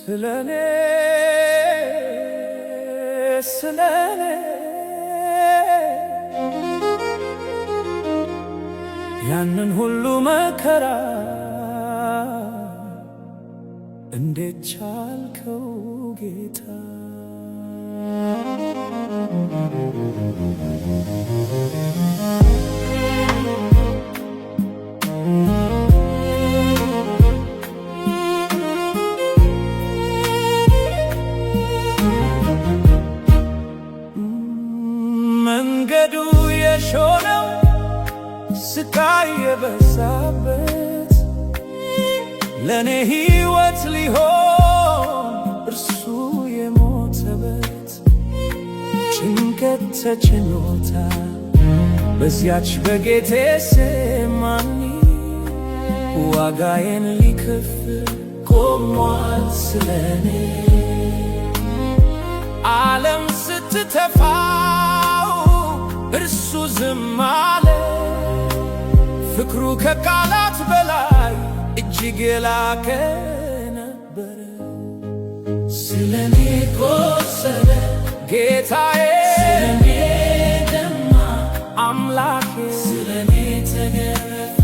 ስለኔ ያንን ሁሉ መከራ እንዴት ቻልከው ጌታ? መንገዱ የሾነው ስቃይ የበዛበት ለኔ ሕይወት ሊሆን እርሱ የሞተበት ጭንቀት ተጭኖታል በዚያች በጌቴሴማኒ ዋጋዬን ሊከፍል ቆሟል ስለኔ። ዓለም ስትተፋው እርሱ ዝም አለ። ፍቅሩ ከቃላት በላይ እጅግ የላቀ ነበረ። ስለኔ ቆሰለ ጌታዬ፣ ስለኔ ደማ አምላኬ፣ ስለኔ ተገረፈ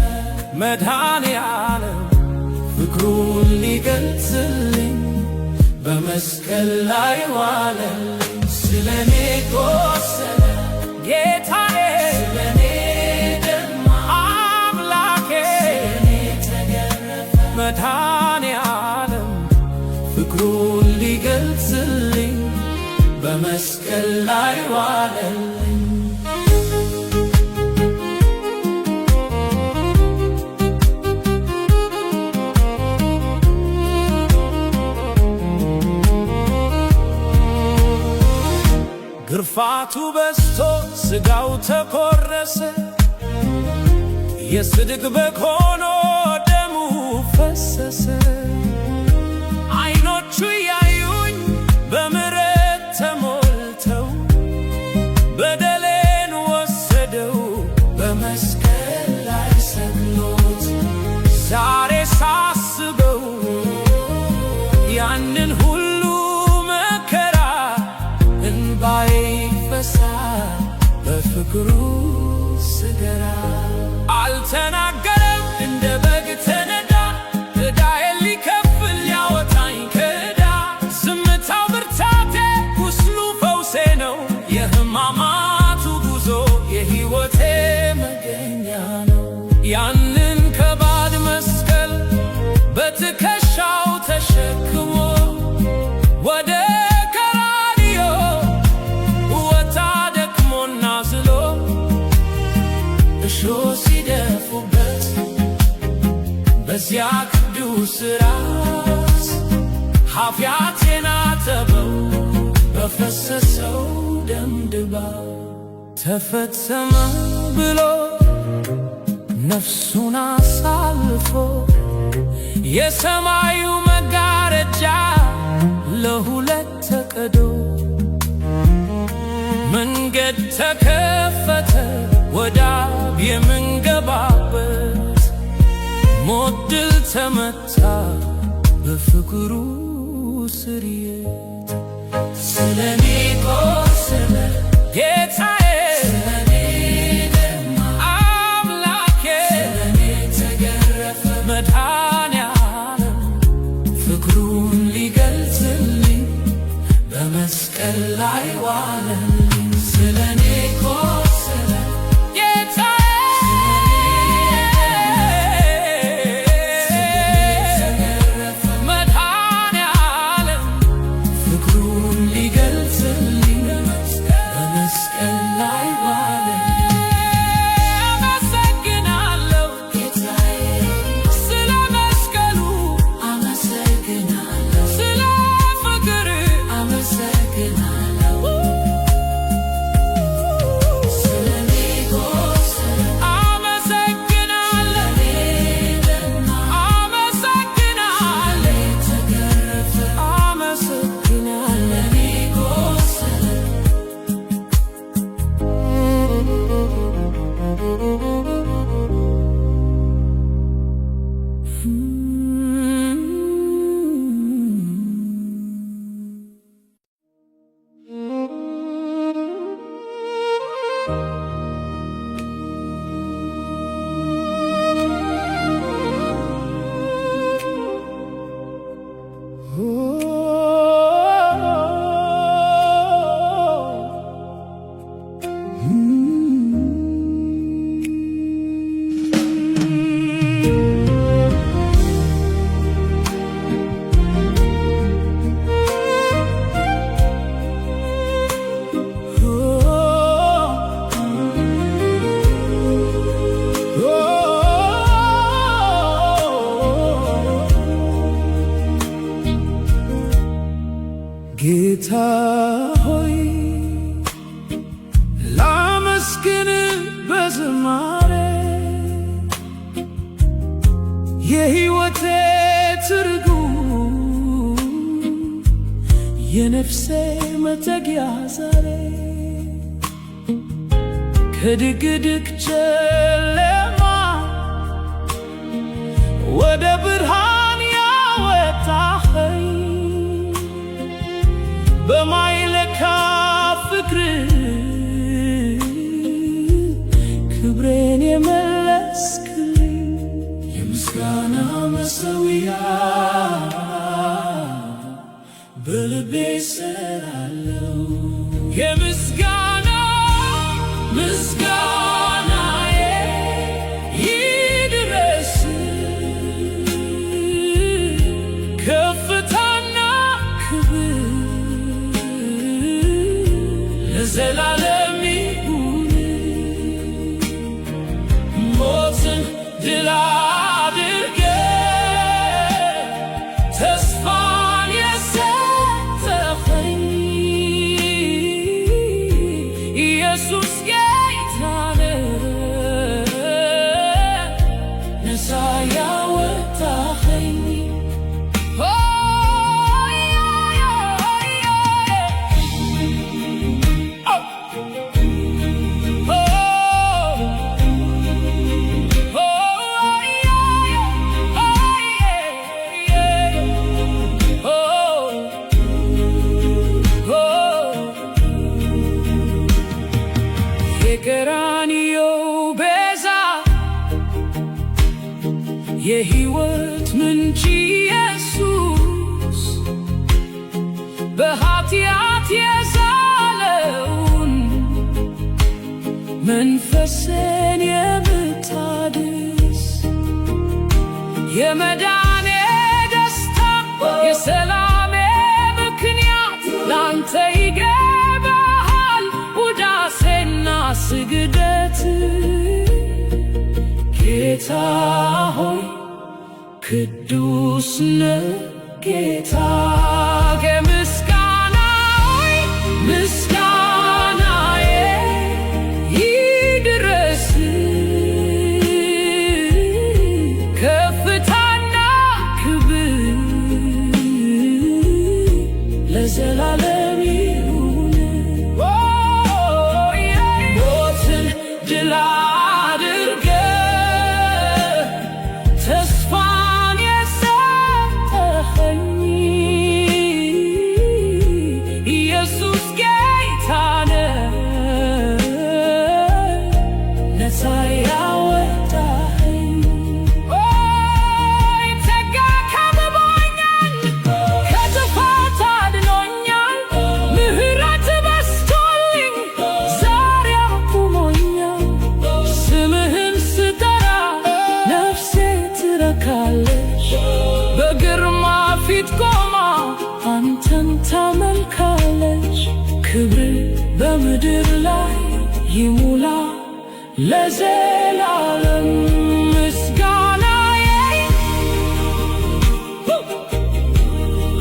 መድኃኔዓለም ፍቅሩን ሊገልጽልኝ በመስቀል ላይ ዋለልኝ። ስለኔ ቆሰለ ጌታዬ፣ ስለኔ ደማ አምላኬ፣ ስለኔ ተገረፈ መድኃኔዓለም ፍቅሩን ሊገልጽልኝ በመስቀል ላይ ዋለልኝ። ግርፋቱ በዝቶ ሥጋው ተቆረሰ፣ የጽድቅ በግ ሆኖ ደሙ ፈሰሰ። ዓይኖቹ ያዩኝ በምሕረት ተሞልተው በደሌን ወሰደው በመስቀል ላይ ሰቅሎት። ዛሬ ሳስበው ያንን ሁሉ መከራ እንባዬ ይፈሳል በፍቅሩ ስገራ። አልተናገረም እንደ በግ ተነዳ፣ ዕዳዬን ሊከፍል ሊያወጣኝ ከዕዳ። ዝምታው ብርታቴ ቁስሉ ፈውሴ ነው፣ የሕማማቱ ጉዞ የሕይወቴ መገኛ ነው። ያንን ከባድ መስቀል በትከሻው ተሸክሞ ወደ ቀራንዮ ወጣ ደክሞና ዝሎ። እሾህ ሲደፉበት በዚያ ቅዱስ ራስ ኃጢአቴን አጠበው በፈሰሰው ደም ድባው። ተፈጸመ ብሎ ነፍሱን አሳልፎ የሰማዩ መጋረጃ ለሁለት ተቀዶ መንገድ ተከፈተ ወደ አብ የምንገባበት። ሞት ድል ተመታ በፍቅሩ ስርየት። ስለኔ ቆሰለ ጌታዬ፣ ስለኔ ደማ አምላኬ፣ ስለኔ ተገረፈ መድኃኔዓለም ፍቅሩን ሊገልጽልኝ በመስቀል ላይ ዋለልኝ። ስለኔ ቆሰለ ጌታዬ፣ ስለኔ ተገረፈ መድኃኔዓለም ፍቅሩን ሊገልጽልኝ በመስቀል የሕይወቴ ትርጉም የነፍሴ መጠጊያ ዛሬ ከድቅድቅ ጨለማ ወደ ብርሃን ያወጣኸኝ በማይለካ ፍቅር ክብሬን የመለስክልኝ የምስጋና መሠዊያ በልቤ እሰራለሁ። ምስጋናዬ ይድረስ ከፍታና ክብር ለዘላለም ይሁን። ሞትን ድል አድርገህ ተስፋን የሰጠኸኝ ኢየሱስ ጌታ ነህ፣ ነፃ ያወጣኸኝ የቀራንዮ ቤዛ የሕይወት ምንጭ ኢየሱስ በኃጢአት የዛለውን መንፈሴን የምታድስ የመዳኔ ደስታ የሰላሜ ምክንያት ላንተ ይገባሃል ውዳሴና ስግደት። ጌታ ሆይ ቅዱስ ነህ ጌታ ምስጋናዬ ይድረስ ከፍታና ክብር ለዘላለም ይሁን። ሞትን ድል አድርገህ ተስፋን የሰጠኸኝ ኢየሱስ ጌታ ነህ፣ ነፃ ያወጣኸኝ ጸጋ ከብቦኛል፣ ከጥፋት አድኖኛል፣ ምሕረት በዝቶልኝ ዛሬ አቁሞኛል። ስምህን ስጠራ ነፍሴ ትረካለች፣ በግርማ ፊት ቆማ አንተን ታመልካለች። ክብር በምድር ላይ ይሙላ ለዘላለም። ምስጋናዬ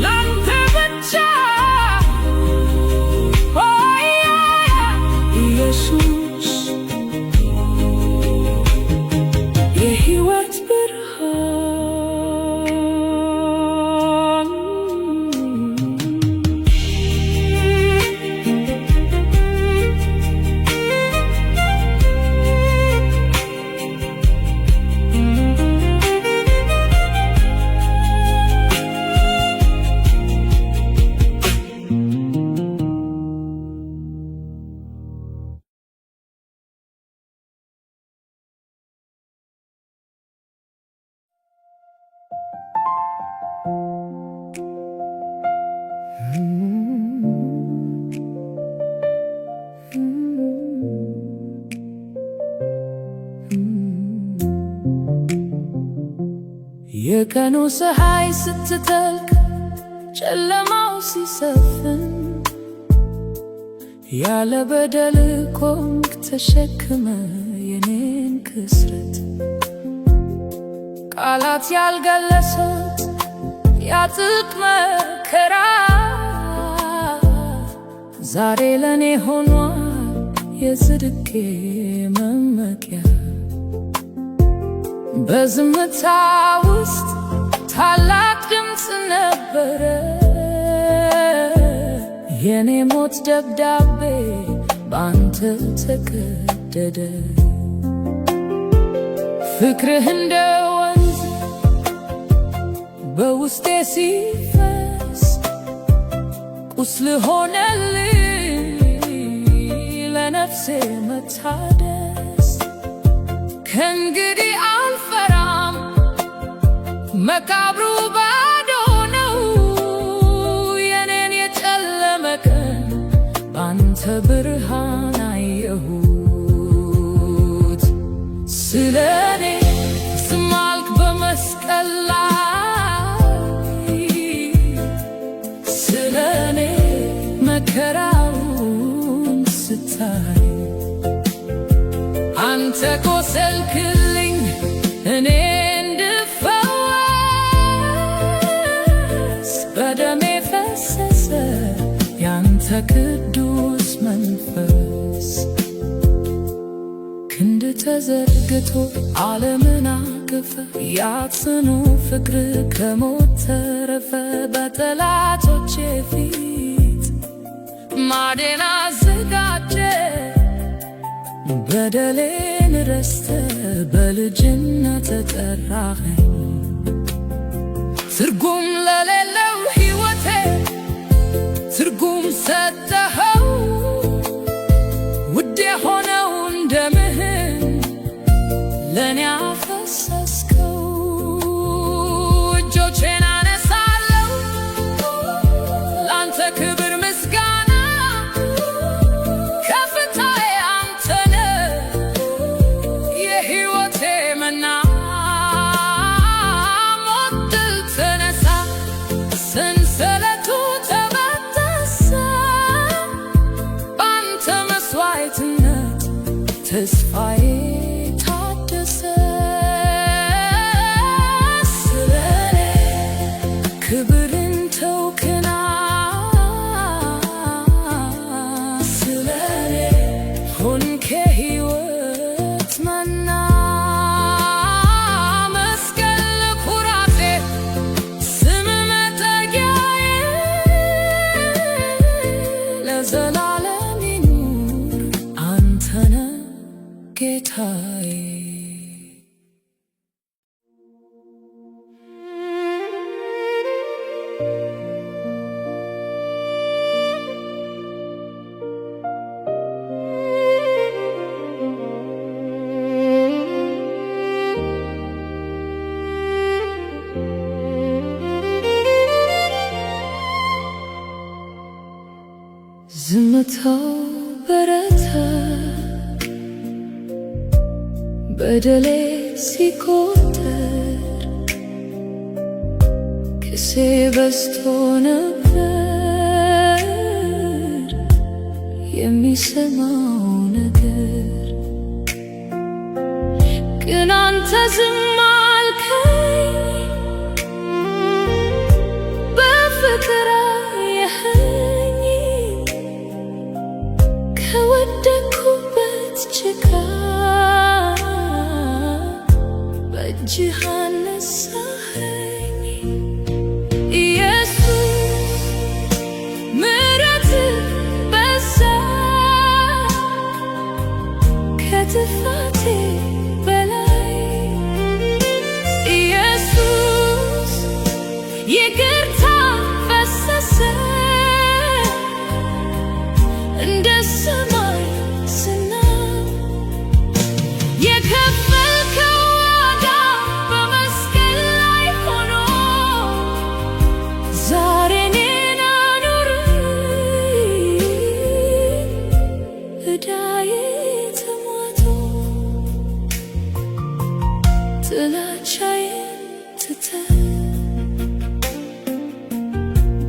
ላንተ ብቻ ኢየሱስ የሕይወት ብርሃን የቀኑ ፀሐይ ስትጠልቅ ጨለማው ሲሰፍን ያለ በደል ቆምክ ተሸክመ የኔን ክስረት ቃላት ያልገለጹት ያጥቅ መከራ ዛሬ ለኔ ሆኗል የጽድቄ መመኪያ በዝምታ ውስጥ ታላቅ ድምፅ ነበረ። የኔ ሞት ደብዳቤ ባንተ ተቀደደ። ፍቅርህ እንደ ወንዝ በውስጤ ሲፈስ ቁስል ሆነልኝ ለነፍሴ መታደስ። ከእንግዲህ አልፈራም፣ መቃብሩ ባዶ ነው። የኔን የጨለመ ቀን ባንተ ብርሃን አየሁት። ስለኔ ዝም አልክ በመስቀል ላይ፣ ስለኔ መከራውን ስታይ አንተ ቆሰልክልኝ እኔ እንድፈወስ። በደሜ ፈሰሰ ያንተ ቅዱስ መንፈስ። ክንድ ተዘርግቶ ዓለምን አቀፈ። ያ ጽኑ ፍቅር ከሞት ተረፈ። በጠላቶቼ ፊት ማዕዴን አዘጋጀ። በደሌን ረስተ በልጅነት ጠራኸኝ። ትርጉም ለሌለው ሕይወቴ ትርጉም ሰጠኸው። ውድ የሆነውን ደምህን ለእኔ አፈሰስከው። እጆቼን አነሳለሁ ላንተ ክብር ምስጋና። ከፍታዬ አንተ ነህ የሕይወቴ መና። ሞት ድል ተነሳ፣ ሰንሰለቱ ተበጠሰ። ባንተ መሥዋዕትነት ተስፋዬ ታደሰ። ስለኔ ክብርን ተውክና፣ ስለኔ ሆንክ የሕይወት መና። መስቀል ኩራቴ፣ ስም መጠጊያዬ፣ ለዘላለም ይኑር አንተ ነህ ጌታዬ። ዝምታው በረታ፣ በደሌ ሲቆጠር ክሴ በዝቶ ነበር። የሚሰማው ነገር ግን አንተ ዝም አልከኝ። በፍቅር አየኸኝ ከወደኩበት ጭቃ በእጅህ አነሳኸኝ። ኢየሱስ ምሕረትህ በዛ ከጥፋቴ በላይ። ኢየሱስ ይቅርታ ፈሰሰ እንደ ሰማይ ዝናብ። የከፈልከው ዋጋ በመስቀል ላይ ሆኖ ዛሬ እኔን አኖረኝ። ዕዳዬ ተሟጦ ጥላቻዬን ትተህ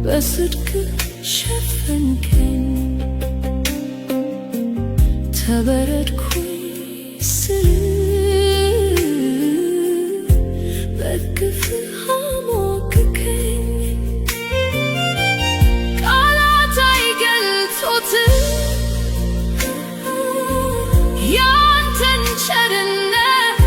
በጽድቅ ሸፈንከኝ። ተበረድኩኝ ስል በግፍህ አሞቅከኝ። ቃላት አይገልጹትም ያንተን ቸርነት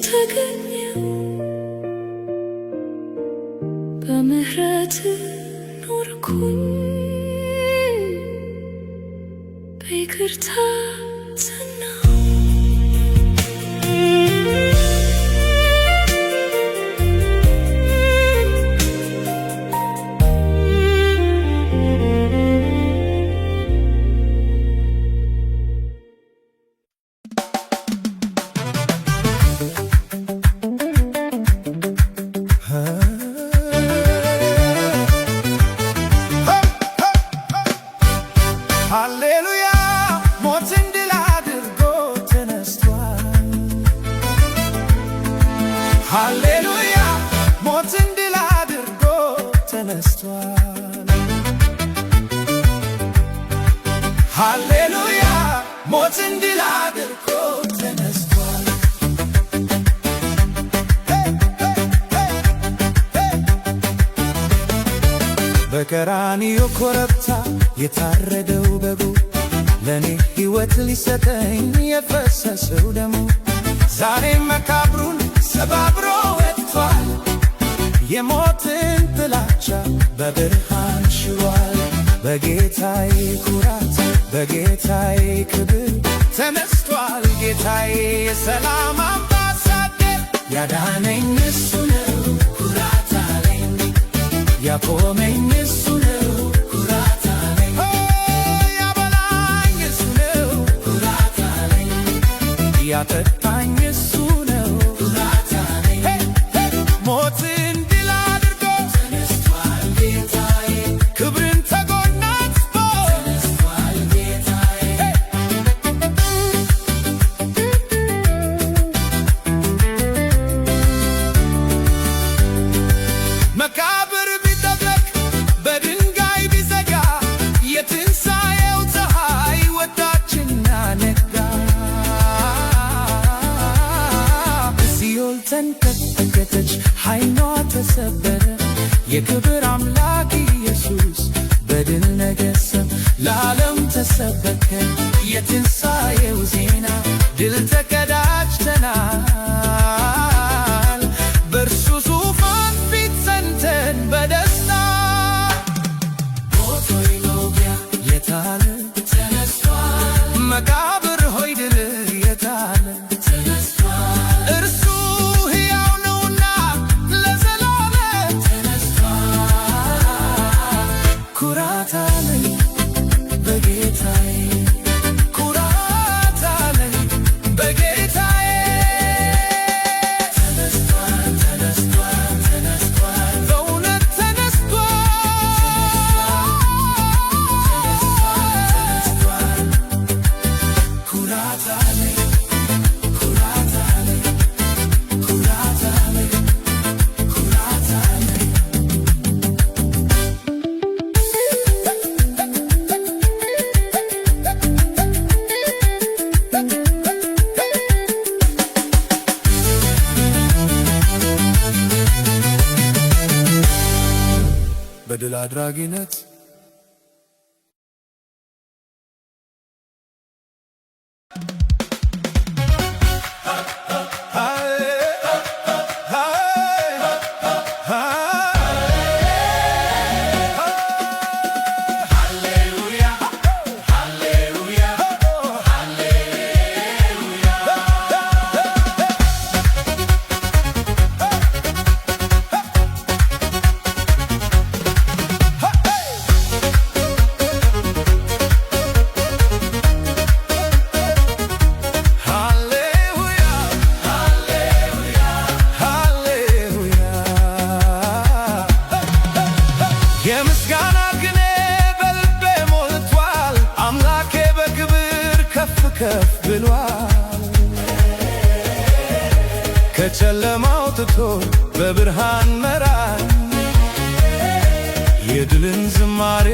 ተገኘው በምህረት ኖርኩኝ በይቅርታ ጸናሁ። ሃሌሉያ ሞትን ድል አድርጎ ተነስቷል። ሃሌሉያ ሞትን ድል አድርጎ ተነስቷል። ሃሌሉያ ሞትን ድል አድርጎ ተነስቷል። በቀራንዮ ኮረብታ የታረደው በጉ ለኔ ሕይወት ሊሰጠኝ የፈሰሰው ደሙ ዛሬም መቃብሩን ሰባብሮ ወጥቷል። የሞትን ጥላቻ በብርሃን ሽሯል። በጌታዬ ኩራት በጌታዬ ክብር ተነስቷል። ጌታዬ የሰላም አምባሳደር ያዳነኝ እሱ ነው ኩራት አለኝ። ያቆመኝ እሱ ነው ኩራት አለኝ። ያበላኝ እሱ ነው ኩራት አለኝ። ያጠጣኝ እሱ ነው ኩራት አለኝ። ሞትን ድል አድርጎ ተነስቷል ጌታዬ። ክብርን ተጎናጽፎ ተነስቷል ጌታዬ። መቃብር በድንጋይ ቢዘጋ የትንሣኤው ፀሐይ ወጣችና ነጋ። ሲኦል ተንቀጠቀጠች ኃይሏ ተሰበረ። የክብር አምላክ ኢየሱስ በድል ነገሠ። ለዓለም ተሰበከ የትንሣኤው ዜና። ድል ተቀዳጅተናል በእርሱ ዙፋን ፊት ጸንተን በደስታ። ሞት ሆይ መውጊያ የታለ ተነስቷል። መቃብር ሆይ ድል የታለ ተነስቷል። እርሱ ሕያው ነውና ለዘላለም ተነስቷል። ኩራት አለኝ በጌታዬ ኩራት አለኝ በጌታዬ። ተነስቷል ተነስቷል ተነስቷል በእውነት ተነስቷል። ኩራት አለኝ ኩራት አለኝ ኩራት አለኝ ኩራት አለኝ። በድል አድራጊነት የምስጋና ቅኔ በልቤ ሞልቷል። አምላኬ በክብር ከፍ ከፍ ብሏል። ከጨለማው አውጥቶ በብርሃን መራኝ። የድልን ዝማሬ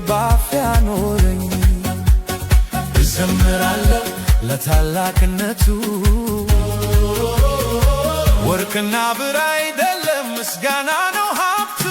ባፌ አኖረኝ። እዘምራለሁ ለታላቅነቱ ወርቅና ብር አይደለም ምስጋና ነው ሀብቱ።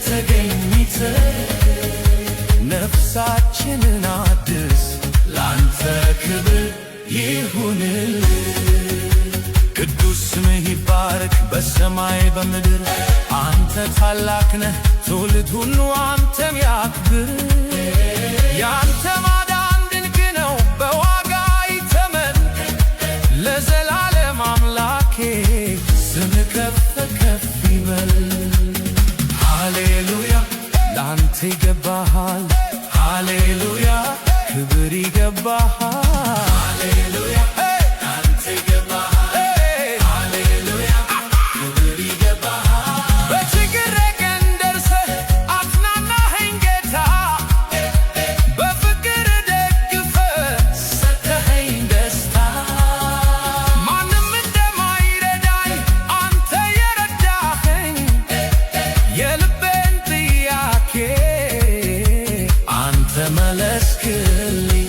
ተገኝተህ ነፍሳችንን አድስ፣ ላንተ ክብር ይሁንልህ። ቅዱስ ስምህ ይባረክ በሰማይ በምድር፣ አንተ ታላቅ ነህ፣ ትውልድ ሁሉ አንተን ያክብር። ያንተ ማዳን ድንቅ ነው፣ በዋጋ ይተመን። ለዘላለም አምላኬ ስምህ ከፍ ከፍ ይበል። ሃሌሉያ ላንተ ይገባሃል፣ ሃሌሉያ ክብር ይገባሃል። ሃሌሉያ ላንተ ይገባሃል፣ ሃሌሉያ ክብር ይገባሃል። በችግሬ ቀን ደርሰህ አጽናናኸኝ ጌታ፣ በፍቅር ደግፈህ ሰጠኸኝ ደስታ። ማንም እንደማይረዳኝ አንተ የረዳኸኝ፣ የልቤን ጥያቄ አንተ መለስክልኝ።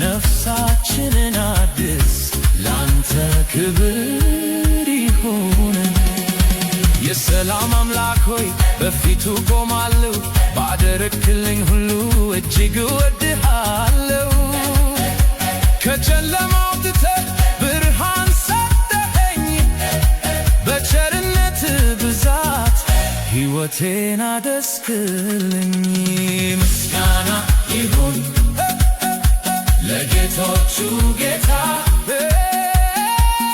ነፍሳችንን አድስ፣ ላንተ ክብር ይሁን። የሰላም አምላክ ሆይ በፊቱ ቆማለሁ፣ ባደረግክልኝ ሁሉ እጅግ እወድሃለሁ። ከጨለማ አውጥተህ ብርሃን ሰጠኸኝ፣ በቸርነት ብዛት ሕይወቴን አደስክልኝ። ምስጋና ይሁን ለጌቶቹ ጌታ፣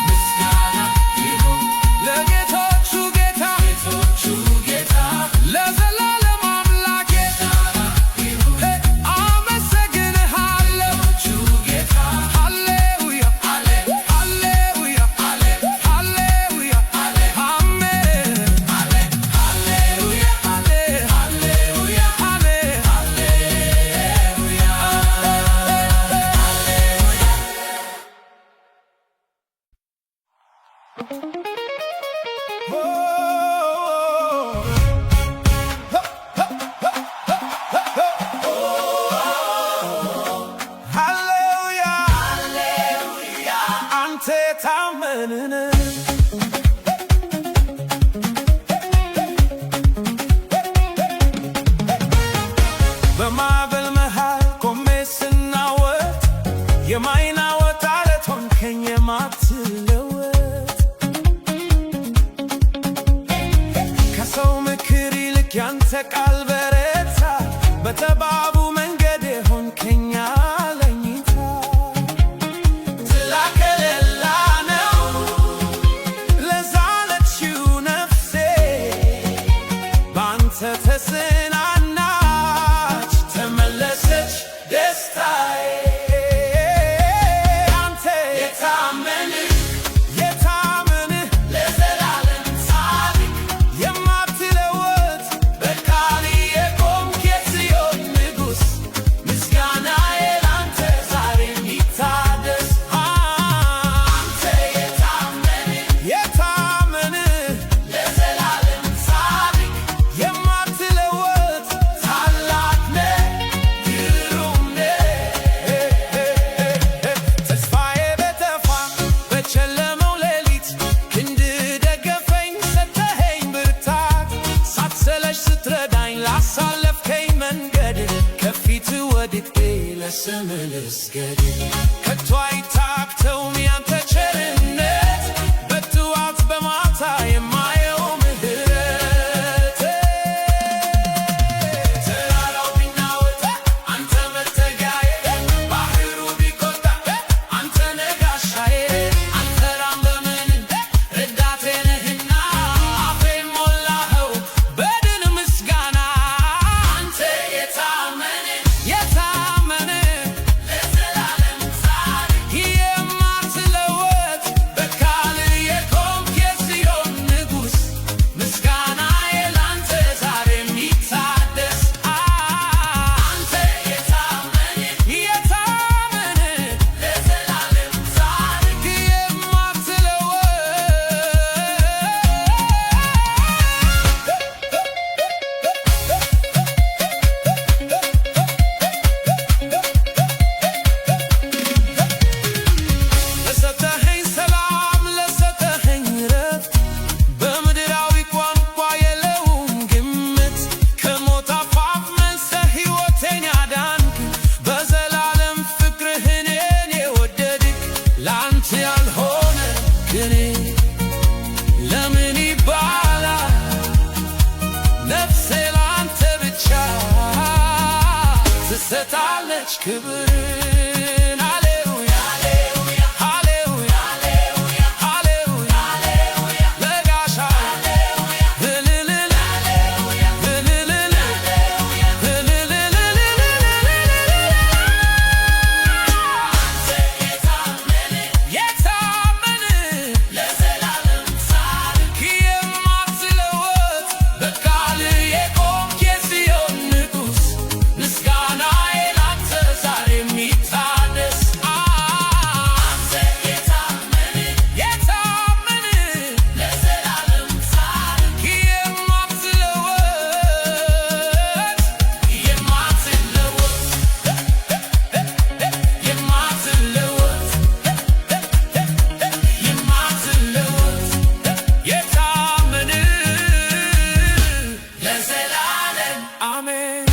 ምስጋና ይሁን ለጌቶቹ ጌታ፣ ጌቶቹ ጌታ ለዘላለም አምላኬ አመሰግንሃለሁ። ጌታ ሃሌሉያ ሃሌሉያ ሃሌሉያ አሜን ሃሌሉያ ሃሌሉያ አንተ ታመንን በማዕበል መሃል ቆሜ ስናወጥ፣ የማይናወጥ ዓለት ሆንከኝ የማትለወጥ። ከሰው ምክር ይልቅ ያንተ ቃል በረታ፣ በጠባቡ መንገድ ሆንከኝ አለኝታ። ጥላ ከለላ ነው ለዛለችው ነፍሴ፣ ባንተ ተጽናናች ተመለሰች ደስታዬ። አንተ የታመንህ የታመንህ ለዘላለም ጻድቅ፣ የማትለወጥ በቃል የቆምክ የጽዮን ንጉሥ፣ ምስጋናዬ ላንተ ዛሬም ይታደስ። አንተ የታመንህ የታመንህ ለዘላለም ጻድቅ፣ የማትለወጥ ታላቅ ነህ ግሩም ነህ። ተስፋዬ በጠፋ በጨለመው ሌሊት ክንድህ ደገፈኝ፣ ሰጠኸኝ ብርታት። ሳትሰለች ስትረዳኝ ላሳለፍከኝ መንገድ፣ ከፊትህ ወድቄ ለስምህ ልስገድ። ከቶ አይታክተውም ያንተ ቸርነት፣ በጥዋት በማታ የማየው ምሕረት። ተራራው ቢናወጥ አንተ መጠጊያዬ፣ ባህሩ ቢቆጣ አንተ ነህ ጋሻዬ። አልፈራም በምንም ረዳቴ ነህና፣ አፌን ሞላኸው በድል ምስጋና። አንተ የታመንህ የታመንህ ለዘላለም ጻድቅ፣ ትሰጣለች ክብርን። ሃሌሉያ ሃሌሉያ ሃሌሉያ ለጋሻዬ እልልል እልልል እልልል የታመን ለዘላለም ጻድቅ የማትለወጥ በቃል የቆምክ የጽዮን ንጉሥ ምስጋናዬ ላንተ ዛሬም ይታደስ። አንተ የታመን ለዘላለም ጻድቅ የማትለወጥ የታመን ለዘላለም አሜን።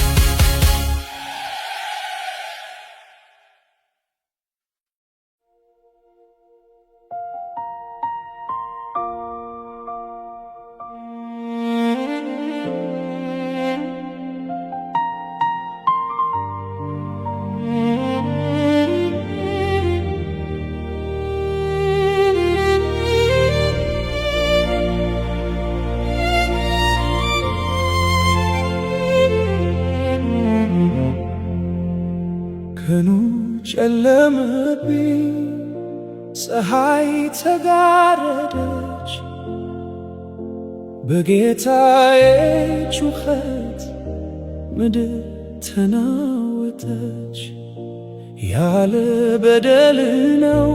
ቀኑ ጨለመብኝ፣ ፀሐይ ተጋረደች፣ በጌታዬ ጩኸት ምድር ተናወጠች። ያለ በደል ነው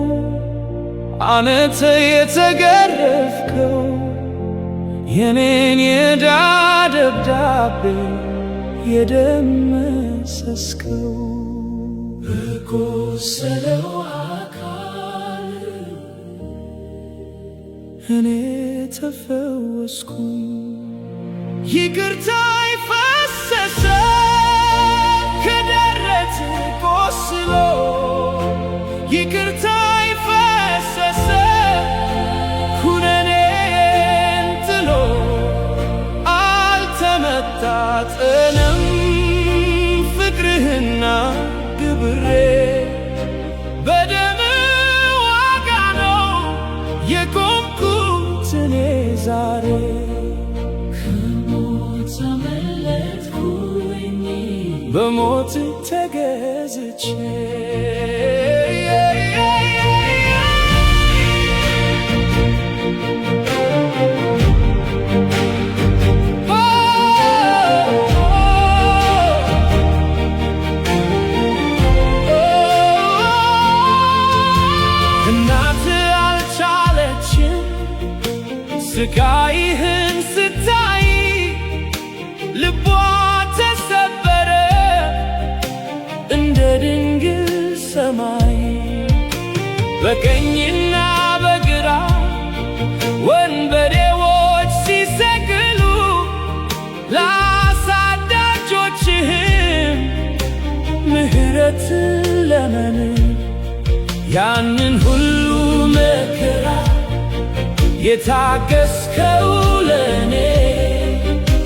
አንተ የተገረፍከው፣ የኔን የዕዳ ደብዳቤ የደመሰስከው። በቆሰለው አካል እኔ ተፈወስኩኝ። ይቅርታዬ ፈሰሰ ከደረት ቆስሎ፣ ይቅርታዬ ፈሰሰ ኩነኔን ጥሎ። አልተመጣጠንም ፍቅርህና ግብሬ፣ በደም ዋጋ ነው የቆምኩት እኔ ዛሬ። ከሞት አመለጥኩኝ በሞት ተገዝቼ፣ ስቃይህን ስታይ ልቧ ተሰበረ እንደ ድንግል ሰማይ። በቀኝና በግራ ወንበዴዎች ሲሰቅሉ፣ ለአሳዳጆችህም ምሕረት ለመን። ያንን ሁሉ መከራ የታገስከው ለኔ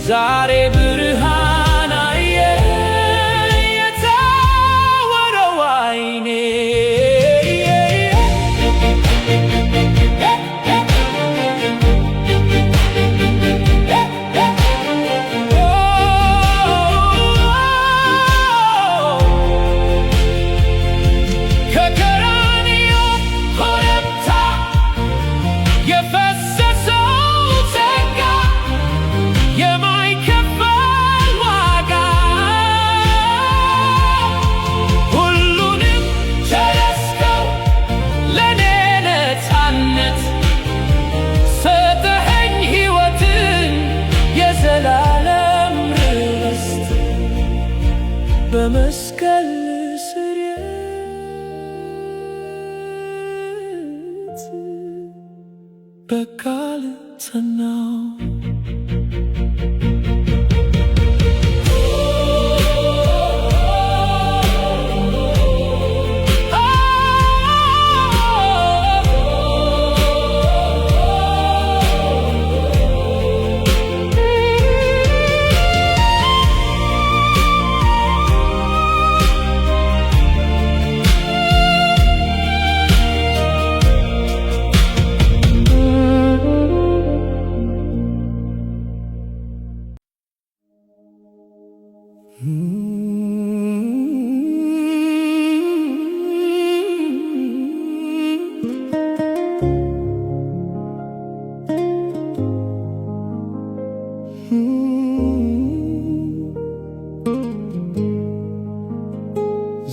ዛሬ ብርሃን አየ የታወረው ዓይኔ። ከቀራንዮ ኮረብታ በመስቀል ስርየት በቃል ጸናው።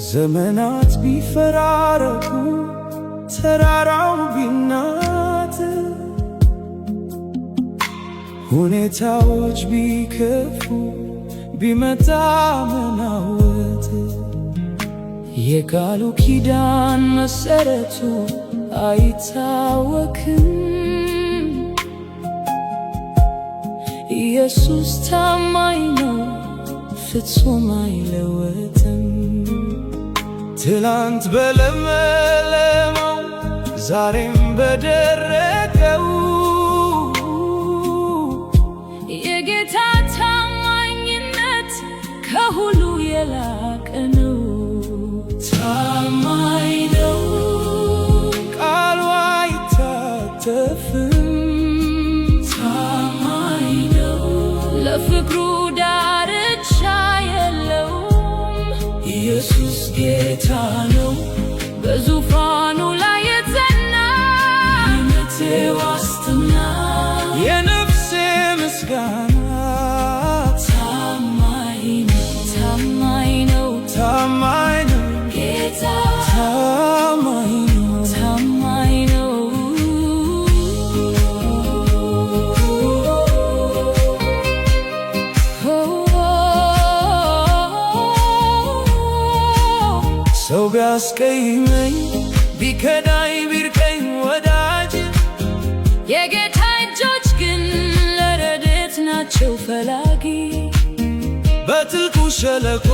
ዘመናት ቢፈራረቁ ተራራው ቢናት ሁኔታዎች ቢከፉ ቢመጣ መናወጥ የቃሉ ኪዳን መሰረቱ አይታወክም። ኢየሱስ ታማኝ ነው፣ ፍጹም አይለወጥም። ትላንት በለመለመው ዛሬም በደረቀው የጌታ ታማኝነት ከሁሉ የላቀ ነው። ታማኝ ነው፣ ቃሉ አይታጠፍም። ታማኝ ነው፣ ለፍቅሩ ዳርቻ የለውም። ኢየሱስ ጌታ ነው፣ በዙፋኑ ላይ የጸና የእምነቴ ዋስትና፣ የነፍሴ ምስጋና። ታማኝ ነው፣ ታማኝ ነው፣ ታማኝ ነው ጌታ ታማኝ ነው፣ ታማኝ ነው። ሰው ቢያስቀይመኝ ቢከዳኝ ቢርቀኝ ወዳጅ የጌታ እጆች ግን ለረድኤት ናቸው ፈላጊ። በጥልቁ ሸለቆ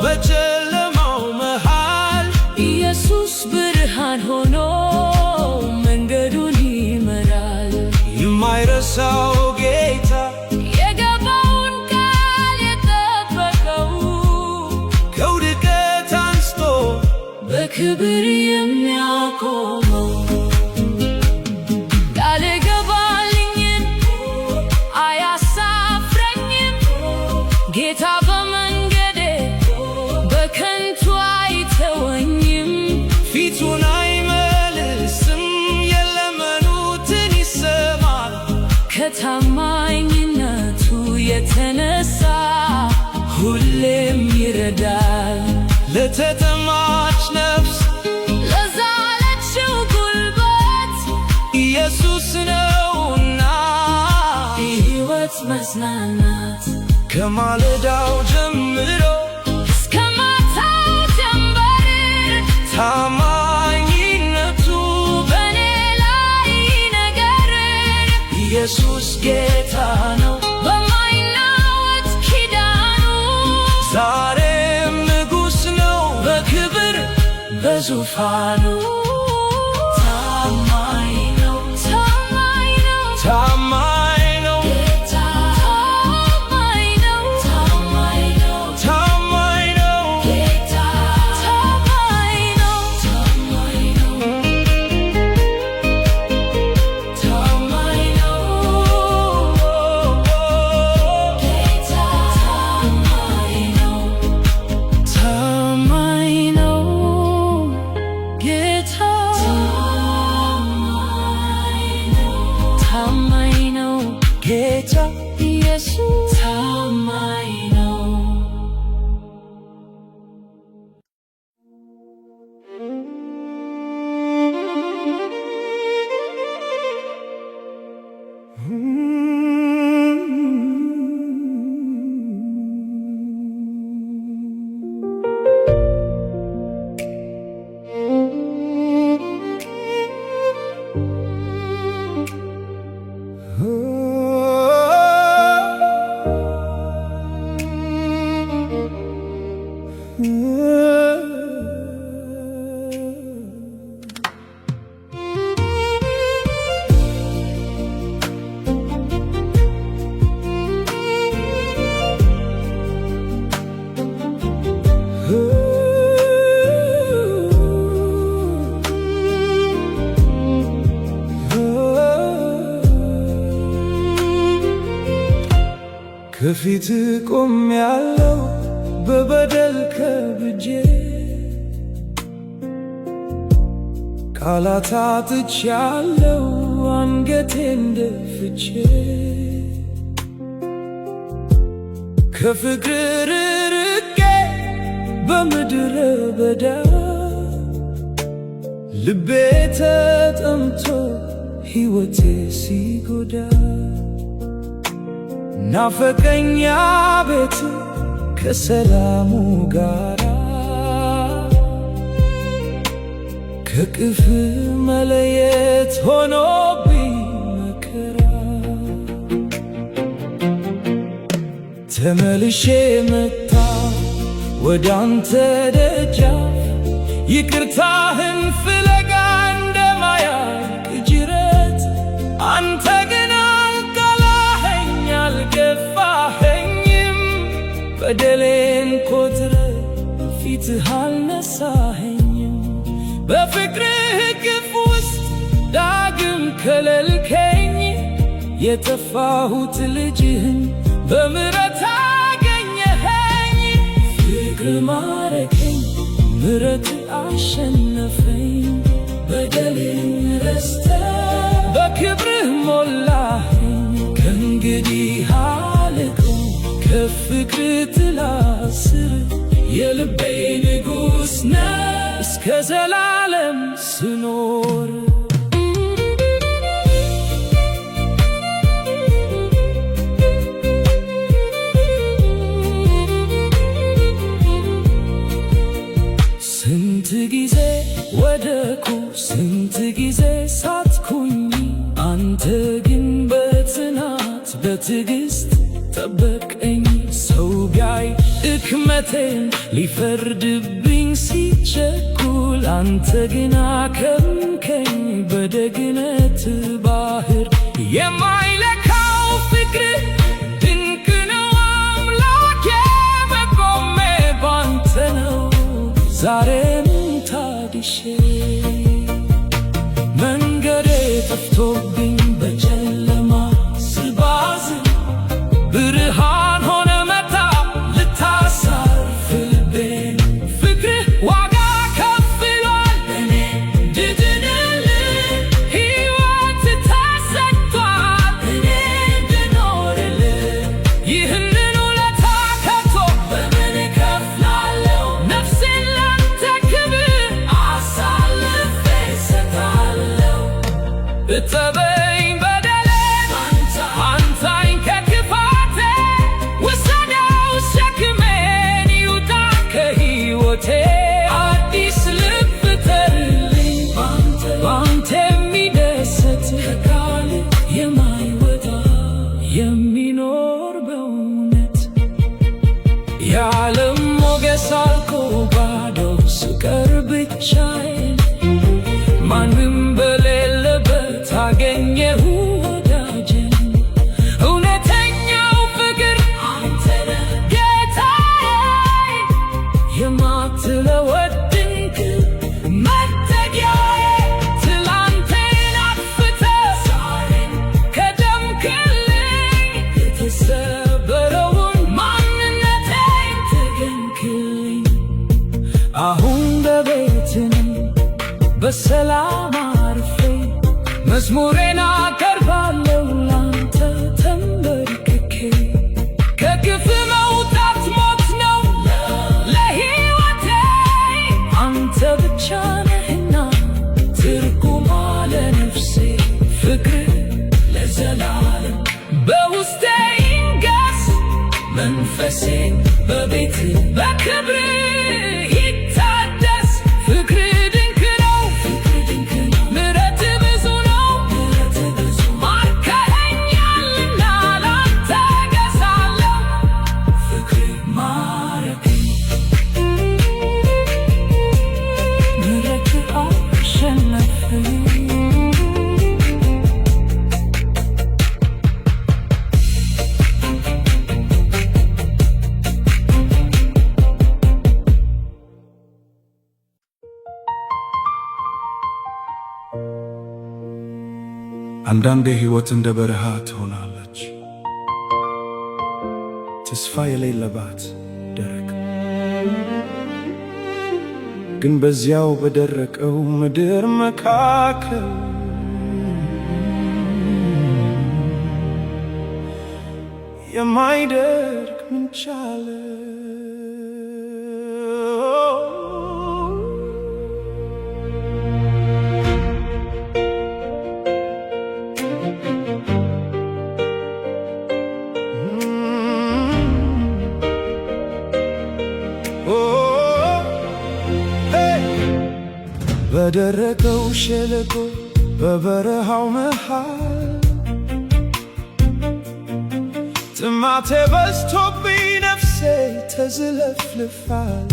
በጨለማው መሃል ኢየሱስ ብርሃን ሆኖ መንገዱን ይመራል። የማይረሳው ጌታ የገባውን ቃል የጠበቀው ከውድቀት አንስቶ በክብር የሚያቆመው ቃል የገባልኝን አያሳፍረኝም። ጌታ በመንገዴ በከንቱ አይተወኝም። ፊቱን አይመልስም፣ የለመኑትን ይሰማል። ከታማኝነቱ የተነሳ ሁሌም ይረዳል። ለተጠማች ነፍስ ለዛለችው ጉልበት ኢየሱስ ነውና የሕይወት መጽናናት ከማለዳው ጀምሮ እስከ ማታው ጀንበር ታማኝነቱ በኔ ላይ ነገር ኢየሱስ ጌታ ነው፣ በማይናወጥ ኪዳኑ ዛሬም ንጉሥ ነው በክብር በዙፋኑ። ታማኝ ነው፣ ታማኝ ነው፣ ታማኝ ነው፣ ጌታ ታማኝ ነው፣ ታማኝ ነው፣ ታማኝ ነው፣ ጌታ ታማኝ ነው፣ ታማኝ ነው፣ ታማኝ ነው፣ ጌታ ታማኝ ነው፣ ታማኝ ነው። ጌታ ከፊት ቆሜያለሁ በበደል ከብጄ ቃላት አጥቻለሁ አንገቴን ደፍቼ ከፍቅር ርቄ በምድረ በዳ ልቤ ተጠምቶ ሕይወቴ ሲጎዳ ናፈቀኛ ቤት ከሰላሙ ጋራ ከቅፍ መለየት ሆኖብኝ መከራ ተመልሼ መጣሁ ወደ አንተ ደጃፍ ይቅርታህን ፍለጋ እንደማያልቅ ጅረት አንተ ግን አልጠላኸኝ አልገፋኸኝም በደሌን ኮትረህ ፊትህ አልነሳኸኝም በፍቅርህ እቅፍ ውስጥ ዳግም ከለልከኝ የጠፋሁት ልጅህን በምሕረት አገኘኸኝ ፍቅር ማረከኝ ምሕረት አሸነፈኝ በደሌን ረስተህ በክብርህ ሞላኸኝ ከእንግዲህ አልቀው ከፍቅርህ ጥላ ስር የልቤ ንጉሥ ነህ እስከ ዘላለም ስኖር ስንት ጊዜ ወደኩ ስንት ጊዜ ሳትኩኝ አንተ ግን በጽናት በትዕግሥት ጠበቀኝ ሰው ቢያይ ድክመቴን ሊፈርድብኝ ሲቸኩል አንተ ግን አከምከኝ በደግነት ባህር የማይለካው ፍቅር ድንቅ ነው አምላኬ መቆሜ ባንተ ነው ዛሬም ታድሼ መንገዴ ጠፍቶብኝ በጨለማ ስባዝን ብርሃን ሆነ መጣ ልታሳርፍ ልቤን ፍቅርህ ዋጋ ከፍሏል እኔ እንድድንልህ ሕይወት ተሰጥቷል እኔ እንድኖርልህ ይህንን ውለታ ከቶ በምን እከፍላለሁ ነፍሴን ላንተ ክብር አሳልፌ እሰጣለሁ እጠበኝ በደሌን አንሳኝ ከክፋቴ ውሰደው ሸክሜን ይውጣ ከሕይወቴ አዲስ ልብ ፍጠርልኝ ባንተ የሚደሰት ከቃልህ የማይወጣ የሚኖር በእውነት የዓለም ሞገስ አልቆ ባዶ ስቀር ብቻዬን ማንም በሌለበት አገኘሁ ወዳጄን እውነተኛው ፍቅር አንተ ነህ ጌታዬ የማትለወጥ ድንቅ መጠጊያዬ ትላንቴን አጥፍተህ ዛሬን ከደምክልኝ የተሰበረውን ማንነቴን ተገንክልኝ አሁን በቤትህ በሰላም አርፌ መዝሙሬን አቀርባለሁ ላንተ ተንበርክኬ ከግፍ መውጣት ሞት ነው ለሕይወቴ አንተ ብቻ ነህና ትርጉሟ ለነፍሴ ፍቅር ለዘላለም በውስጤ ይንገስ መንፈሴን በቤትህ በክብርህ ይታደስ ፍቅርህ ድንቅ ነው ምሕረትህ ብዙ ነው ማርከኸኛልና ላንተ እገዛለሁ ፍቅርህ ማረከኝ ምሕረትህ አሸነፈኝ አንዳንዴ ሕይወት እንደ በረሃ ትሆናለች። ተስፋ የሌለባት ደረቅ ግን በዚያው በደረቀው ምድር መካከል የማይደርቅ ምንጭ አለ። በደረቀው ሸለቆ በበረሃው መሃል ጥማቴ በዝቶብኝ ነፍሴ ተዝለፍልፋል።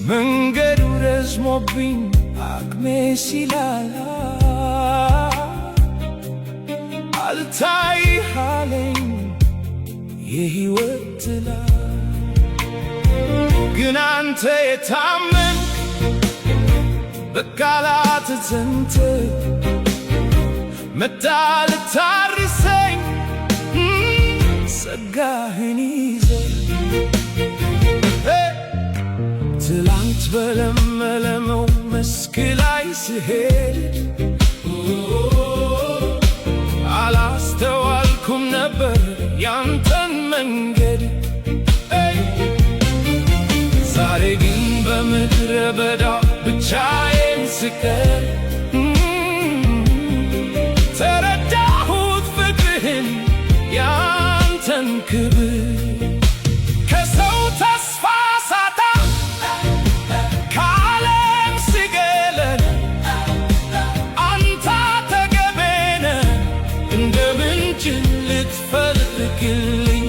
መንገዱ ረዝሞብኝ አቅሜ ሲላላ አልታይህ አለኝ የሕይወት ጥላ። ግን አንተ የታመንክ በቃላት ጸንተህ መጣህ ልታርሰኝ ጸጋህን ይዘህ ትላንት በለመለመው መስክ ላይ ስሄድ አላስተዋልኩም ነበር ያንተን መንገድ። ዛሬ ግን በምድረ በዳ ብቻዬን ስቀር ተረዳሁት ፍቅርህን ያንተን ክብር። ከሰው ተስፋ ሳጣ ከዓለም ስገለል አንተ አጠገቤ ነህ እንደ ምንጭ ልትፈልቅልኝ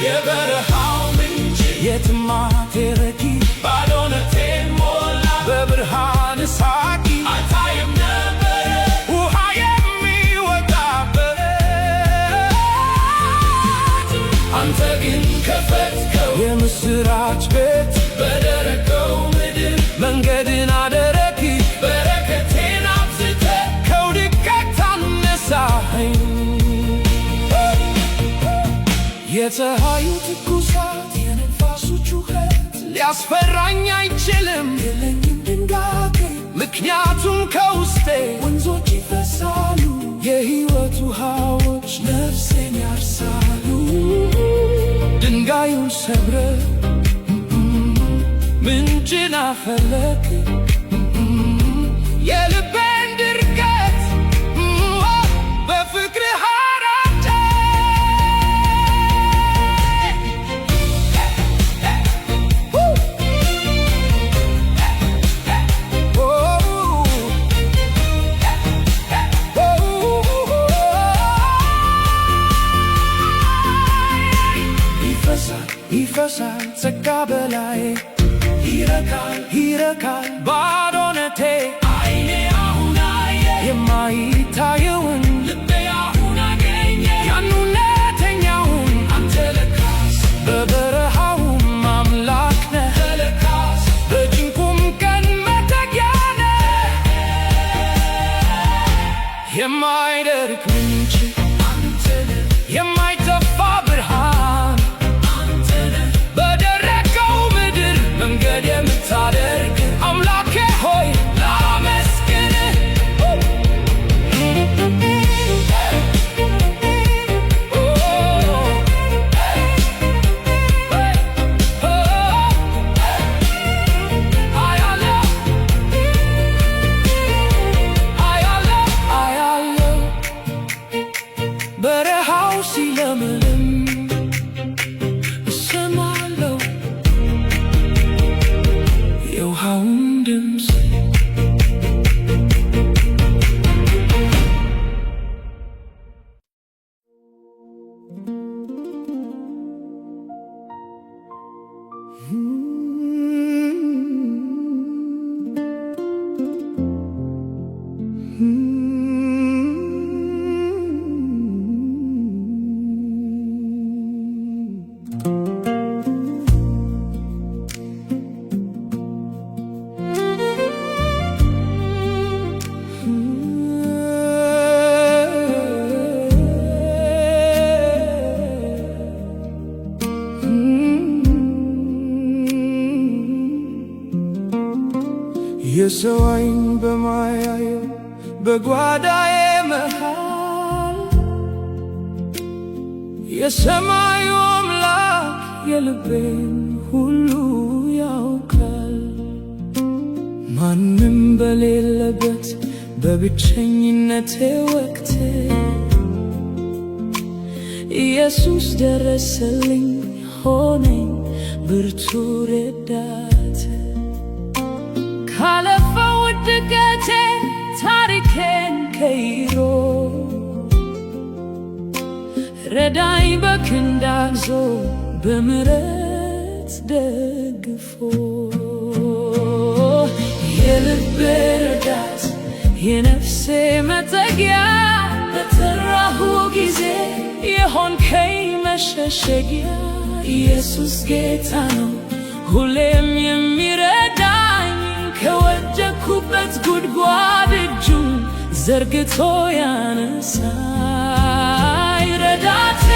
የበረሃው ምንጭ የጥማቴ ረኪብ ባዶነቴን ሞላ በብርሃን ሳቂ አታይም ነበር ውሃ የሚወጣበት አንተ ግን ከፈትከው የምስራች ቤት በደረቀው ምድር መንገድን አደረክ በረከቴን አብዝተህ ከውድቀት አነሳኸኝ። የፀሐዩ ትኩሳት የነፋሱ ጩኸት ሊያስፈራኝ አይችልም የለኝም ድንጋጤ ምክንያቱም ከውስጤ ወንዞች ይፈሳሉ የሕይወት ውሃዎች ነፍሴን ያርሳሉ። ድንጋዩን ሰብረህ ምንጭን አፈለክ የልቤን ድርቀት በፍቅርህ አራጨ። ይፈሳል ጸጋ በላዬ ይረካል ባዶነቴ ዓይኔ አሁን አየ የማይታየውን ልቤ አሁን አገኘ ያን እውነተኛውን አንተ ለካስ በበረሃውም አምላክ ነህ ለካስ በጭንቁም ቀን መጠጊያ ነህ የማይደርቅ ምንጭ አንተ ነህ የማይጠፋ ብርሃን መንገድ የምታደርግ አምላኬ ሆይ ላመስግንህ። አያለው በረሃው ሲለምልም እሰማለው የውሃውን ድምፅ የሰው ዓይን በማያየው በጓዳዬ መሃል የሰማዩ አምላክ የልቤን ሁሉ ያውቃል። ማንም በሌለበት በብቸኝነቴ ወቅት ኢየሱስ ደረሰልኝ፣ ሆነኝ ብርቱ ረዳት። ካለፈው ውድቀቴ ታሪኬን ቀይሮ ረዳኝ በክንዱ አግዞ በምሕረት ደግፎ የልቤ ረዳት የነፍሴ መጠጊያ በጠራሁ ጊዜ የሆንከኝ መሸሸጊያ ኢየሱስ ጌታ ነው ሁሌም የሚረዳኝ ከወደቅኩበት ጉድጓድ እጁን ዘርግቶ ያነሳኝ ረዳቴ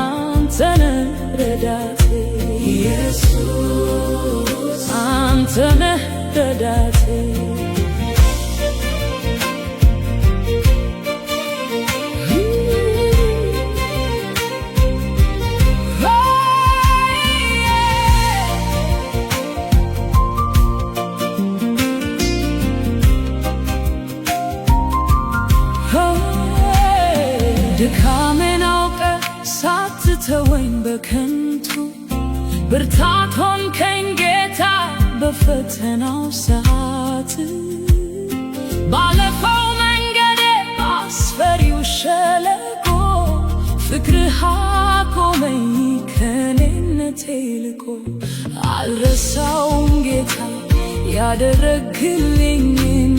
አንተነህ ረዳቴ ኢየሱስ አንተነህ ረዳቴ ድካሜን አውቀ ሳትተወኝ በከንቱ ብርታት ሆንከኝ ጌታ በፈተናው ሰዓት። ባለፈው መንገዴ በአስፈሪው ሸለቆ ፍቅርህ አቆመኝ ከኔነቴ ልቆ። አልረሳውም ጌታ ያደረግልኝን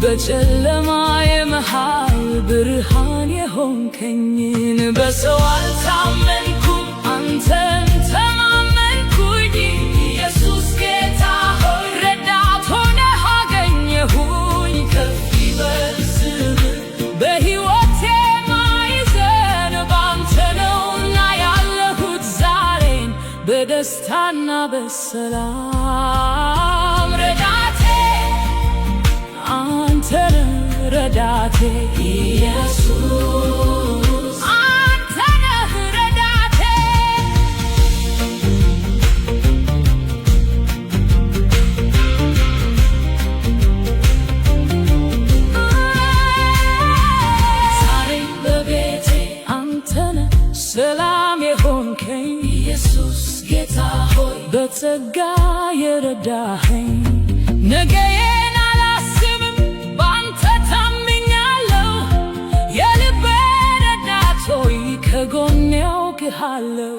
በጨለማዬ መሃል ብርሃን የሆንከኝን። በሰው አልታመንኩም አንተን ተማመንኩኝ ኢየሱስ ጌታ ሆይ ረዳት ሆነህ አገኘሁኝ። ከፍ ይበል ስምህ በሕይወቴ ማዕዘን ባንተ ነውና ያለሁት ዛሬን በደስታና በሰላም ረዳቴ አንተነህ ረዳቴ ኢየሱስ አንተነህ ረዳቴ። ዛሬም በቤቴ አንተነህ ሰላም የሆንከኝ ኢየሱስ ጌታ ሆይ በጸጋ የረዳኸኝ። ነገዬን አላስብም ባንተ ታምኛለሁ የልቤ ረዳት ሆይ ከጎኔ አውቅሃለሁ።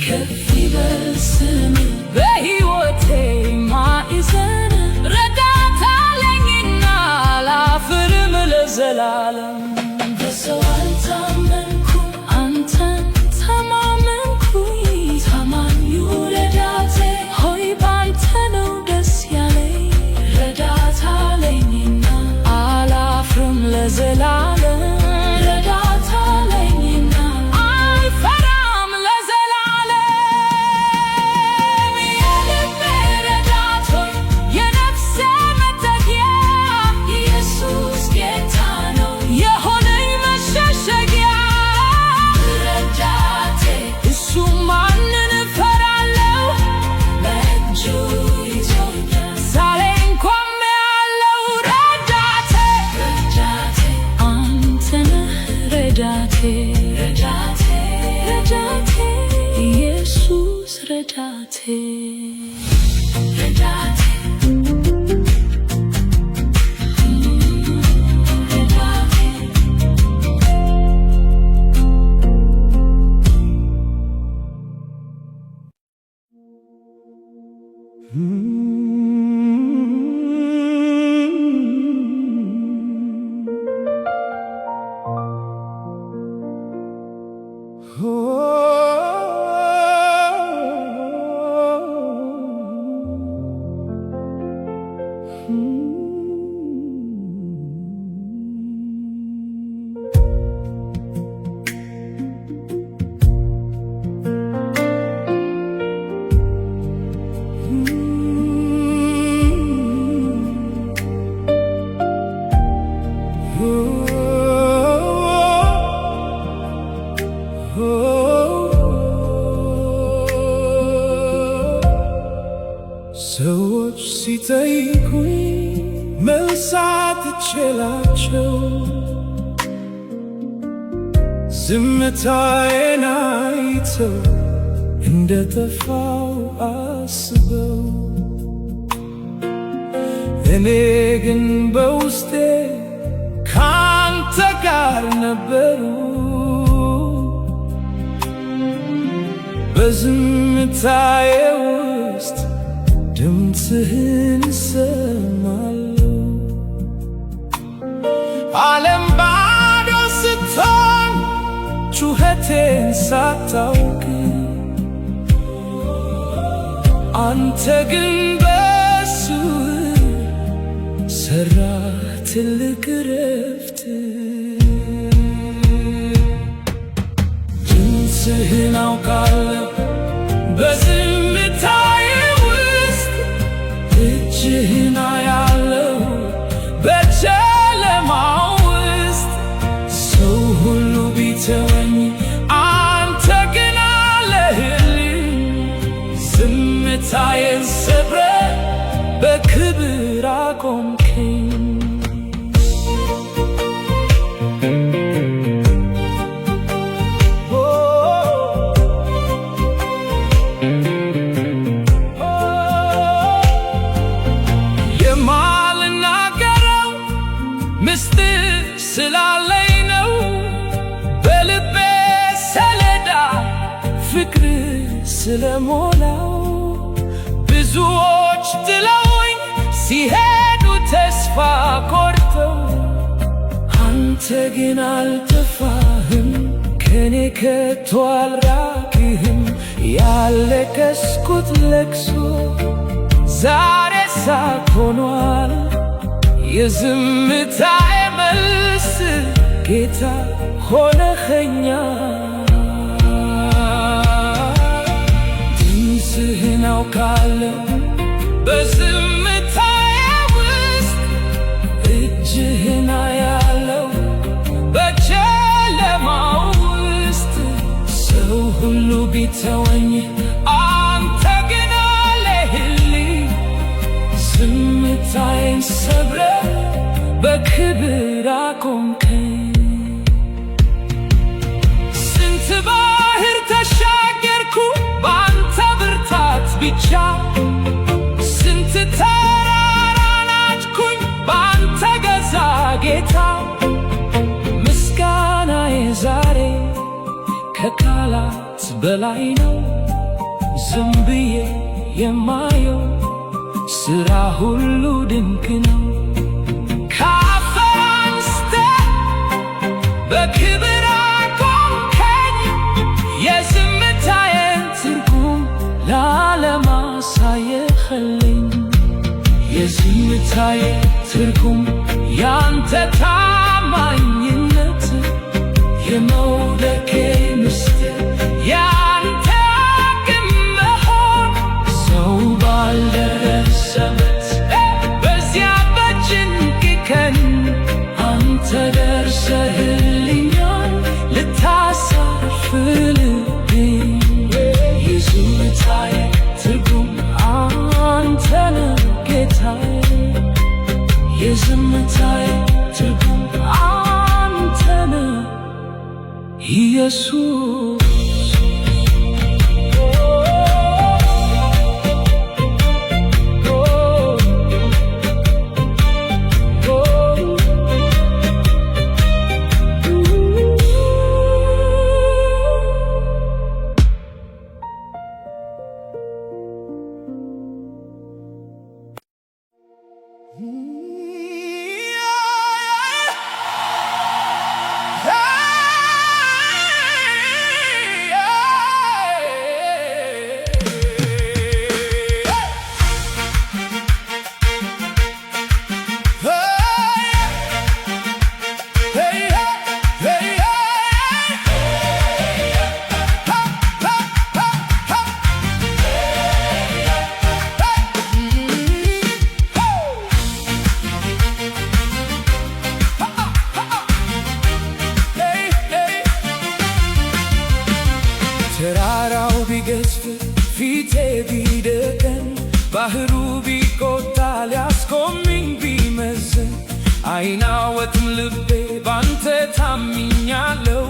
ከፍ ይበል ስምህ በሕይወቴ ማዕዘን ረዳት አለኝና አላፍርም ለዘላለም። በሰው አልታመንኩም አንተን ተማመንኩኝ ታማኙ ረዳቴ ሆይ ባንተ ነው ደስ ያለኝ ረዳት አለኝና አላፍርም ለዘላለም ረዳት አለኝና አልፈራም ለዘላለም። የልቤ ረዳት ሆይ የነፍሴ መጠጊያ ኢየሱስ ጌታ ነው የሆነኝ መሸሸጊያ ረዳቴ እሱ ማንን እፈራለሁ በእጁ ይዞኛል ዛሬን ቆሜያለሁ ረዳቴ ረዳቴ አንተነህ ረዳቴ ረዳቴ ረዳቴ ኢየሱስ ረዳቴ ረዳቴ ላቸው ዝምታዬን አይተው እንደ ጠፋው አስበው እኔ ግን በውስጤ ካንተ ጋር ነበሩ በዝምታዬ ውስጥ ድምፅህን እሰማለሁ ዓለም ባዶ ስትሆን ጩኸቴን ሳታውቅ አንተ ግን በሱ ሰራህ ትልቅ ዕረፍት ድምፅህን አውቃለሁ በዝምታዬ ውስጥ እጅህን አያለሁ በጨለማው ውስጥ ሰው ሁሉ ቢተወኝ አንተ ግን አለህልኝ ዝምታዬን ሰብረህ በክብር አቆምከኝ የማልናገረው ምስጢር ስላለኝ ነው በልቤ ሰሌዳ ፍቅር ስለሞላው ብዙዎች ጥለውኝ ሲሄዱ ተስፋ ቆርጠው አንተ ግን አልጠፋህም ከኔ ከቶ አልራቅህም ያለቀስኩት ለቅሶ ዛሬ ሳቅ ሆኗል የዝምታዬ መልስ ጌታ ሆነኸኛል ድምፅህን አውቃለሁ በዝምታዬ ውስጥ እጅህን አያለሁ በጨለማው ውስጥ ሰው ሁሉ ቢተወኝ አንተ ግን አለህልኝ ዝምታዬን ሰብረህ በክብር አቆምከኝ ስንት ባህር ተሻገርኩ በአንተ ብርታት ብቻ ስንት ተራራ ናድኩኝ በአንተ ገዛ ጌታ ምስጋናዬ ዛሬ ከቃላት በላይ ነው ዝም ብዬ የማየው ሥራ ሁሉ ድንቅ ነው ከአፈር አንስተህ በክብር አቆምከኝ የዝምታዬን ትርጉም ለዓለም አሳየኸኝ የዝምታዬ ትርጉም ያንተ ታማኝነት የመውደቄ ምስጢር ያንተ አቅም መሆን ሰው ባልደረሰበት በዚያ በጭንቅ ቀን አንተ ደርሰህልኛል ልታሳርፍልኝ የዝምታዬ ትርጉም አንተ ነህ ጌታዬ የዝምታዬ ትርጉም አንተ ነህ ኢየሱስ ተራራው ቢገዝፍ ፊቴ ቢደቀን ባህሩ ቢቆጣ ሊያስቆመኝ ቢመዘን አይና አልሳትም ልቤ ባንተ ታምኛለሁ።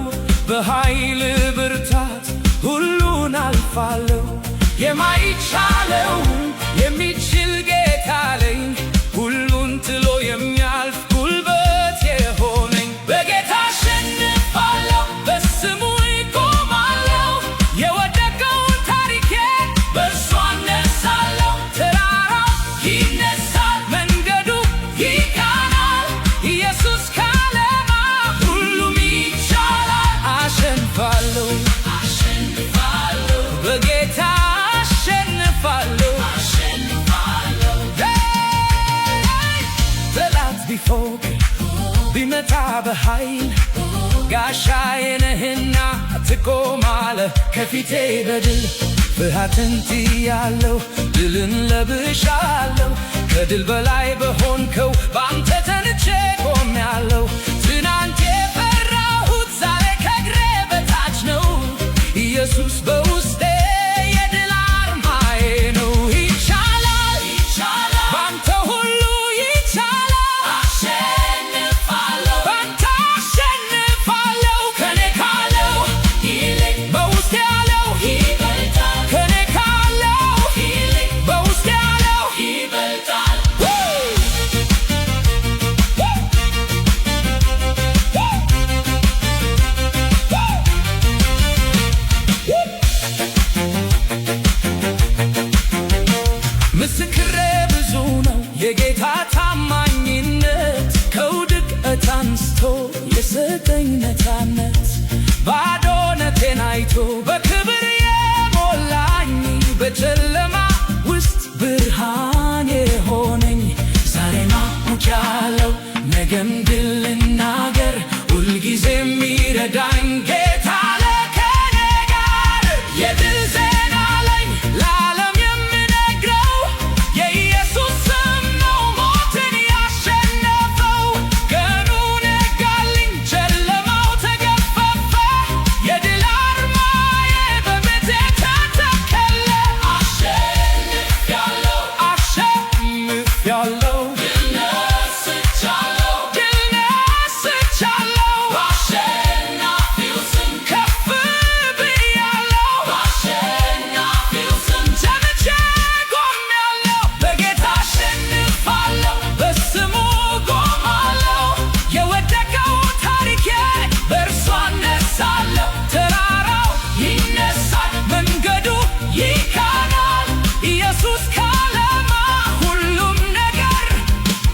በኃይል ብርታት ሁሉን አልፋለሁ። የማይቻለውን የሚችል ጌታ አለኝ፣ ሁሉን ትሎ የሚያልፍ ጉልበት የሆነኝ። በጌታ አሸንፋለሁ፣ በስሙ እቆማለሁ። የወደቀውን ታሪኬ በእርሱ አነሳለሁ። ተራራው ይነሳል፣ መንገዱ ይቃናል። ኢየሱስ ካለማ ሁሉም ይቻላል። አሸንፋለሁ በጌታ አሸንፋለሁ። ጠላት ቢፎቅ ቢመታ በኃይል ጋሻዬ ነህና ትቆማለህ ከፊቴ በድል። ፍርሃትን ጥያለሁ፣ ድልን ለብሻለሁ። ከድል በላይ በሆንከው በአንተ ጸንቼ ቆሜያለሁ። ትናንት የፈራሁት ዛሬ ከእግሬ በታች ነው። ኢየሱስ በውስጤ የድል አርማዬ ነው። ይቻላል ባንተ ሁሉ ይቻላል። አሸንፋለሁ ባንተ አሸንፋለሁ። ከኔ ካለው ይልቅ በውስጤ ያለው ይበልጣል። ከኔ ካለው ይልቅ በውስጤ ያለው ይበልጣል። ምስክሬ ብዙ ነው የጌታ ታማኝነት፣ ከውድቀት አንስቶ የሰጠኝ ነፃነት። ባዶነቴን አይቶ በክብር የሞላኝ፣ በጨለማ ውስጥ ብርሃን የሆነኝ። ዛሬም አውቄያለሁ ነገም ድል ልናገር፣ ሁልጊዜም የሚረዳኝ ጌታ አለ ከኔ ጋር። የድል ዜና አለኝ ለዓለም የምነግረው፣ የኢየሱስ ስም ነው ሞትን ያሸነፈው። ቀኑ ነጋልኝ ጨለማው ተገፈፈ፣ የድል አርማዬ በቤቴ ተተከለ። አሸንፌያለሁ አሸንፌያለሁ፣ ድል ነስቻለሁ ድል ነስቻለሁ። በአሸናፊው ስም ከፍ ብያለሁ፣ በአሸናፊው ስም ዘምቼ ቆሜያለሁ። በጌታ አሸንፋለሁ፣ በስሙ እቆማለሁ። የወደቀው ታሪኬ በእርሱ አነሳለሁ። ተራራው ይነሳል፣ መንገዱ ይቃናል። ኢየሱስ ካለማ ሁሉም ነገር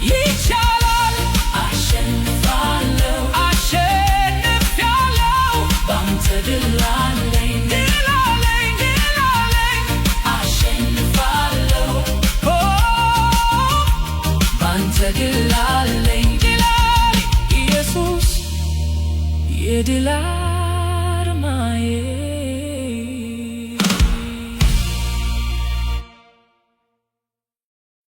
ይቻላል። አሸንፋለሁ አሸንፌያለሁ፣ ባንተ ድል አለኝ ድል አለኝ ድል አለኝ። አሸንፋለሁ ባንተ ድል አለኝ ድል አለኝ። ኢየሱስ የድል አርማዬ